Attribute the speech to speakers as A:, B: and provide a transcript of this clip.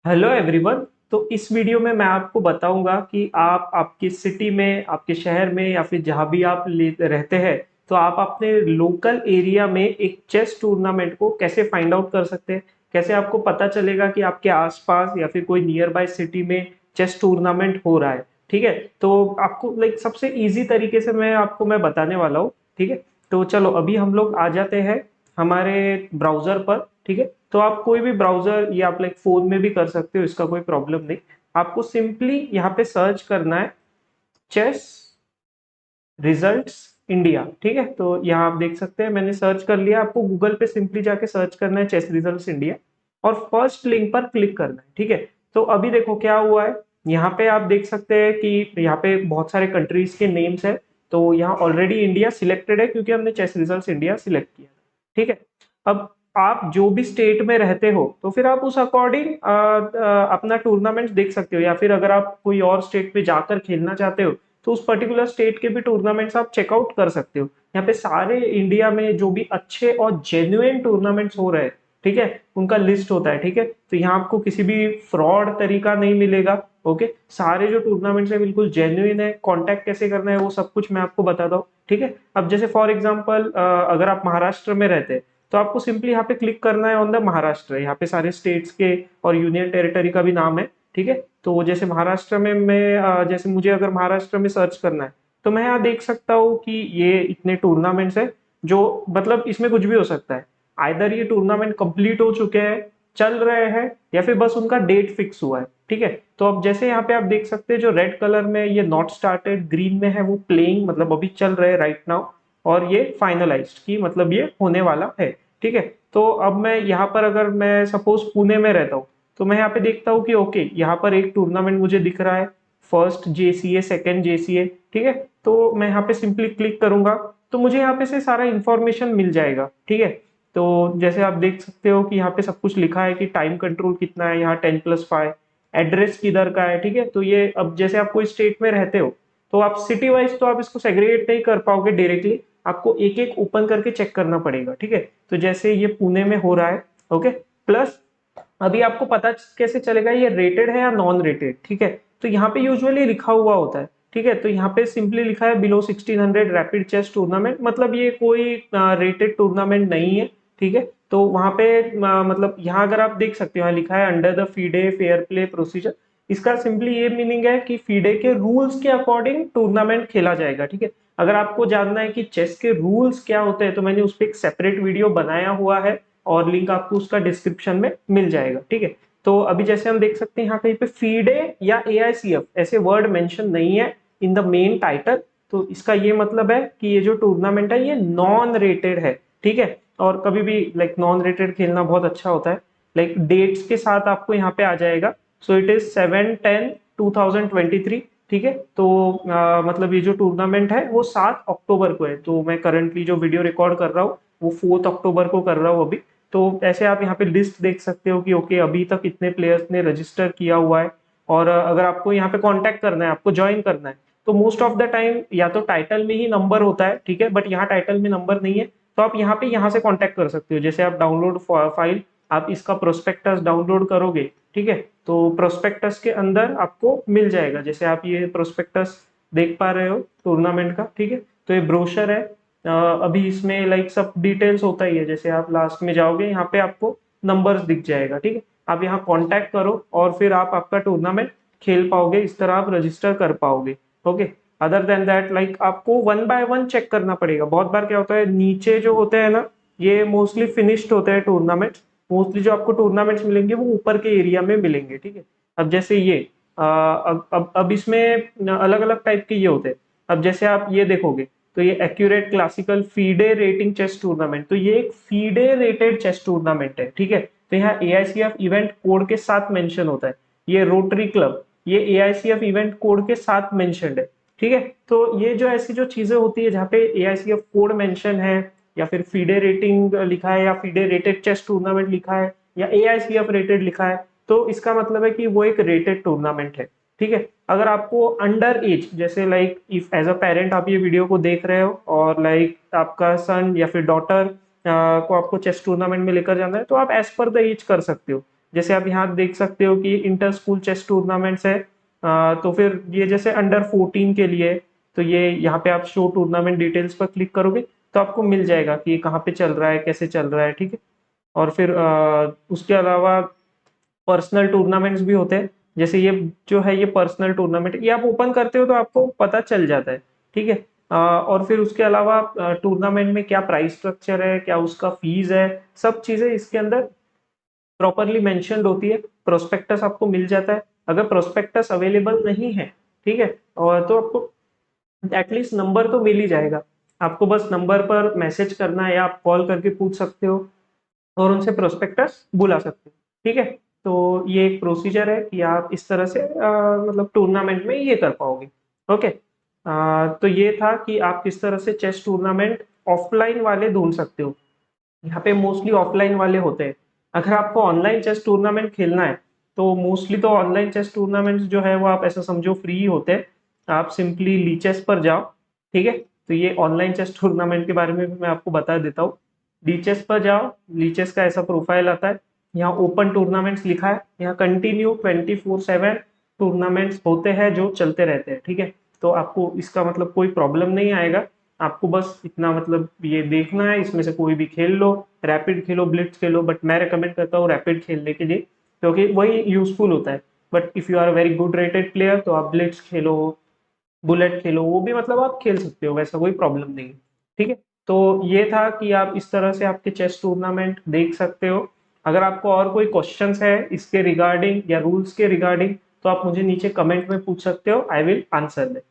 A: Hello everyone. तो इस video में मैं आपको बताऊंगा कि आप आपकी सिटी में, आपके शहर में या फिर जहां भी आप रहते हैं, तो आप अपने लोकल एरिया में एक चेस टूर्नामेंट को कैसे फाइंड आउट कर सकते हैं। कैसे आपको पता चलेगा कि आपके आसपास या फिर कोई नियर बाय सिटी में चेस टूर्नामेंट हो रहा है। ठीक है, तो आपको सबसे इजी तरीके से मैं बताने वाला हूँ। ठीक है, तो चलो अभी हम लोग आ जाते हैं हमारे ब्राउजर पर। ठीक है, तो आप कोई भी ब्राउजर या आप फोन में भी कर सकते हो, इसका कोई प्रॉब्लम नहीं। आपको सिंपली यहाँ पे सर्च करना है चेस रिजल्ट्स इंडिया। ठीक है, तो यहाँ आप देख सकते हैं मैंने सर्च कर लिया। आपको गूगल पे सिंपली जाके सर्च करना है चेस रिजल्ट्स इंडिया और फर्स्ट लिंक पर क्लिक करना है। ठीक है, तो अभी देखो क्या हुआ है। यहाँ पे आप देख सकते हैं कि यहाँ पे बहुत सारे कंट्रीज के नेम्स है। तो यहाँ ऑलरेडी इंडिया सिलेक्टेड है क्योंकि हमने चेस रिजल्ट्स इंडिया सिलेक्ट किया। ठीक है, अब आप जो भी स्टेट में रहते हो तो फिर आप उस अकॉर्डिंग अपना टूर्नामेंट देख सकते हो, या फिर अगर आप कोई और स्टेट पे जाकर खेलना चाहते हो तो उस पर्टिकुलर स्टेट के भी टूर्नामेंट्स आप चेकआउट कर सकते हो। यहाँ पे सारे इंडिया में जो भी अच्छे और जेन्युइन टूर्नामेंट्स हो रहे हैं, ठीक है, उनका लिस्ट होता है। ठीक है, तो यहाँ आपको किसी भी फ्रॉड तरीका नहीं मिलेगा। ओके, सारे जो टूर्नामेंट्स है बिल्कुल जेन्युइन है। कांटेक्ट कैसे करना है वो सब कुछ मैं आपको बताता हूँ। ठीक है, अब जैसे फॉर एग्जांपल अगर आप महाराष्ट्र में रहते हैं तो आपको सिंपली यहाँ पे क्लिक करना है ऑन द महाराष्ट्र। यहाँ पे सारे स्टेट्स के और यूनियन टेरिटरी का भी नाम है। ठीक है, तो जैसे महाराष्ट्र में जैसे मुझे अगर महाराष्ट्र में सर्च करना है तो मैं यहाँ देख सकता हूँ कि ये इतने टूर्नामेंट्स है जो मतलब इसमें कुछ भी हो सकता है। आइदर ये टूर्नामेंट कंप्लीट हो चुके हैं, चल रहे हैं, या फिर बस उनका डेट फिक्स हुआ है। ठीक है, तो अब जैसे यहाँ पे आप देख सकते हैं जो रेड कलर में ये नॉट स्टार्टेड, ग्रीन में है वो प्लेइंग, मतलब अभी चल रहे हैं राइट नाउ, और ये फाइनलाइज्ड की मतलब ये होने वाला है। ठीक है, तो अब मैं यहाँ पर अगर मैं सपोज पुणे में रहता हूँ तो मैं यहाँ पे देखता हूँ कि ओके यहाँ पर एक टूर्नामेंट मुझे दिख रहा है, फर्स्ट जेसीए, सेकंड जेसीए। ठीक है, तो मैं यहाँ पे सिंपली क्लिक करूंगा तो मुझे यहाँ पे से सारा इंफॉर्मेशन मिल जाएगा। ठीक है, तो जैसे आप देख सकते हो कि यहाँ पे सब कुछ लिखा है कि टाइम कंट्रोल कितना है, यहाँ 10+5, एड्रेस किधर का है। ठीक है, तो ये अब जैसे आप कोई स्टेट में रहते हो तो आप सिटी वाइज तो आप इसको सेग्रीगेट नहीं कर पाओगे डायरेक्टली, आपको एक एक ओपन करके चेक करना पड़ेगा। ठीक है, तो जैसे ये पुणे में हो रहा है। ओके, प्लस अभी आपको पता कैसे चलेगा ये रेटेड है या नॉन रेटेड। ठीक है, तो यहाँ पे यूजुअली लिखा हुआ होता है। ठीक है, तो यहाँ पे सिंपली लिखा है बिलो 1600 रैपिड चेस टूर्नामेंट, मतलब ये कोई रेटेड टूर्नामेंट नहीं है। ठीक है, तो वहां पे मतलब यहाँ अगर आप देख सकते हो यहाँ लिखा है under the FIDE fair play procedure. इसका सिंपली ये मीनिंग है कि फीडे के रूल्स के अकॉर्डिंग टूर्नामेंट खेला जाएगा। ठीक है, अगर आपको जानना है कि चेस के रूल्स क्या होते हैं तो मैंने उस पर एक सेपरेट वीडियो बनाया हुआ है और लिंक आपको उसका डिस्क्रिप्शन में मिल जाएगा। ठीक है, तो अभी जैसे हम देख सकते हैं यहाँ कहीं पे फीडे या एआईसीएफ ऐसे वर्ड मेंशन नहीं है इन द मेन टाइटल। तो इसका ये मतलब है कि ये जो टूर्नामेंट है ये नॉन रेटेड है। ठीक है, और कभी भी नॉन रेटेड खेलना बहुत अच्छा होता है। डेट्स के साथ आपको यहाँ पे आ जाएगा। So it is 7/10/2023। ठीक है, तो मतलब ये जो टूर्नामेंट है वो 7 अक्टूबर को है। तो मैं करंटली जो वीडियो रिकॉर्ड कर रहा हूँ वो 4 अक्टूबर को कर रहा हूँ अभी। तो ऐसे आप यहाँ पे लिस्ट देख सकते हो कि ओके अभी तक इतने प्लेयर्स ने रजिस्टर किया हुआ है। और अगर आपको यहाँ पे कांटेक्ट करना है, आपको ज्वाइन करना है, तो मोस्ट ऑफ द टाइम या तो टाइटल में ही नंबर होता है। ठीक है, बट यहाँ टाइटल में नंबर नहीं है, तो आप यहाँ से कांटेक्ट कर सकते हो। जैसे आप डाउनलोड फाइल, आप इसका प्रोस्पेक्टस डाउनलोड करोगे। ठीक है, तो प्रोस्पेक्टस के अंदर आपको मिल जाएगा, जैसे आप ये प्रोस्पेक्टस देख पा रहे हो टूर्नामेंट का। ठीक है, तो ये ब्रोशर है। अभी इसमें सब डिटेल्स होता ही है। जैसे आप लास्ट में जाओगे यहाँ पे आपको नंबर्स दिख जाएगा। ठीक है, आप यहाँ कांटेक्ट करो और फिर आप आपका टूर्नामेंट खेल पाओगे, इस तरह आप रजिस्टर कर पाओगे। ओके, अदर देन दैट आपको वन बाय वन चेक करना पड़ेगा। बहुत बार क्या होता है नीचे जो होते हैं ना ये मोस्टली फिनिश्ड होते हैं टूर्नामेंट। मोस्टली जो आपको टूर्नामेंट्स मिलेंगे वो ऊपर के एरिया में मिलेंगे। ठीक है, अब जैसे ये अब इसमें अलग अलग टाइप के ये होते हैं। अब जैसे आप ये देखोगे तो ये accurate classical FIDE rating chess tournament, तो ये एक फीडे रेटेड चेस टूर्नामेंट है। ठीक है, तो यहाँ एआईसीएफ इवेंट कोड के साथ मेंशन होता है। ये रोटरी क्लब ये एआईसीएफ इवेंट कोड के साथ मेंशनड है। ठीक है, तो ये जो ऐसी जो चीजें होती है जहाँ पे एआईसीएफ कोड मेंशन है या फिर फीडे रेटिंग लिखा है या फीडे रेटेड चेस टूर्नामेंट लिखा है या एआईसीएफ रेटेड लिखा है, तो इसका मतलब है कि वो एक रेटेड टूर्नामेंट है। ठीक है, अगर आपको अंडर एज जैसे इफ एज अ पेरेंट आप ये वीडियो को देख रहे हो और आपका सन या फिर डॉटर को आपको चेस टूर्नामेंट में लेकर जाना है तो आप एज पर द एज कर सकते हो। जैसे आप यहाँ देख सकते हो कि इंटर स्कूल चेस टूर्नामेंट्स है। तो फिर ये जैसे अंडर 14 के लिए, तो ये यहाँ पे आप शो टूर्नामेंट डिटेल्स पर क्लिक करोगे तो आपको मिल जाएगा कि ये कहाँ पे चल रहा है, कैसे चल रहा है, ठीक है। और फिर उसके अलावा पर्सनल टूर्नामेंट्स भी होते हैं, जैसे ये जो है ये पर्सनल टूर्नामेंट, ये आप ओपन करते हो तो आपको पता चल जाता है, ठीक है। और फिर उसके अलावा टूर्नामेंट में क्या प्राइस स्ट्रक्चर है, क्या उसका फीस है, सब चीजें इसके अंदर प्रॉपरली मेंशन्ड होती है। प्रोस्पेक्टस आपको मिल जाता है। अगर प्रोस्पेक्टस अवेलेबल नहीं है, ठीक है, और तो आपको एटलीस्ट नंबर तो मिल ही जाएगा। आपको बस नंबर पर मैसेज करना है या आप कॉल करके पूछ सकते हो और उनसे प्रोस्पेक्टस बुला सकते हो, ठीक है। तो ये एक प्रोसीजर है कि आप इस तरह से मतलब टूर्नामेंट में ये कर पाओगे। ओके। तो ये था कि आप किस तरह से चेस टूर्नामेंट ऑफलाइन वाले ढूंढ सकते हो। यहाँ पे मोस्टली ऑफलाइन वाले होते हैं। अगर आपको ऑनलाइन चेस टूर्नामेंट खेलना है तो मोस्टली तो ऑनलाइन चेस टूर्नामेंट जो है वो आप ऐसा समझो फ्री ही होते हैं। आप सिंपली लीचेस पर जाओ, ठीक है। तो ये ऑनलाइन चेस टूर्नामेंट के बारे में भी मैं आपको बता देता हूँ। लीचेस पर जाओ, लीचेस का ऐसा प्रोफाइल आता है। यहाँ ओपन टूर्नामेंट्स लिखा है, यहाँ कंटिन्यू 24/7 टूर्नामेंट्स होते हैं जो चलते रहते हैं, ठीक है। तो आपको इसका मतलब कोई प्रॉब्लम नहीं आएगा। आपको बस इतना मतलब ये देखना है, इसमें से कोई भी खेल लो, rapid Khelo, Blitz Khelo, but मैं रेकमेंड करता हूँ रैपिड खेलने के लिए, क्योंकि वही यूजफुल होता है। But if you are very good rated player तो आप ब्लिट्स खेलो, बुलेट खेलो, वो भी मतलब आप खेल सकते हो, वैसा कोई प्रॉब्लम नहीं है, ठीक है। तो ये था कि आप इस तरह से आपके चेस टूर्नामेंट देख सकते हो। अगर आपको और कोई क्वेश्चंस है इसके रिगार्डिंग या रूल्स के रिगार्डिंग तो आप मुझे नीचे कमेंट में पूछ सकते हो, आई विल आंसर देम।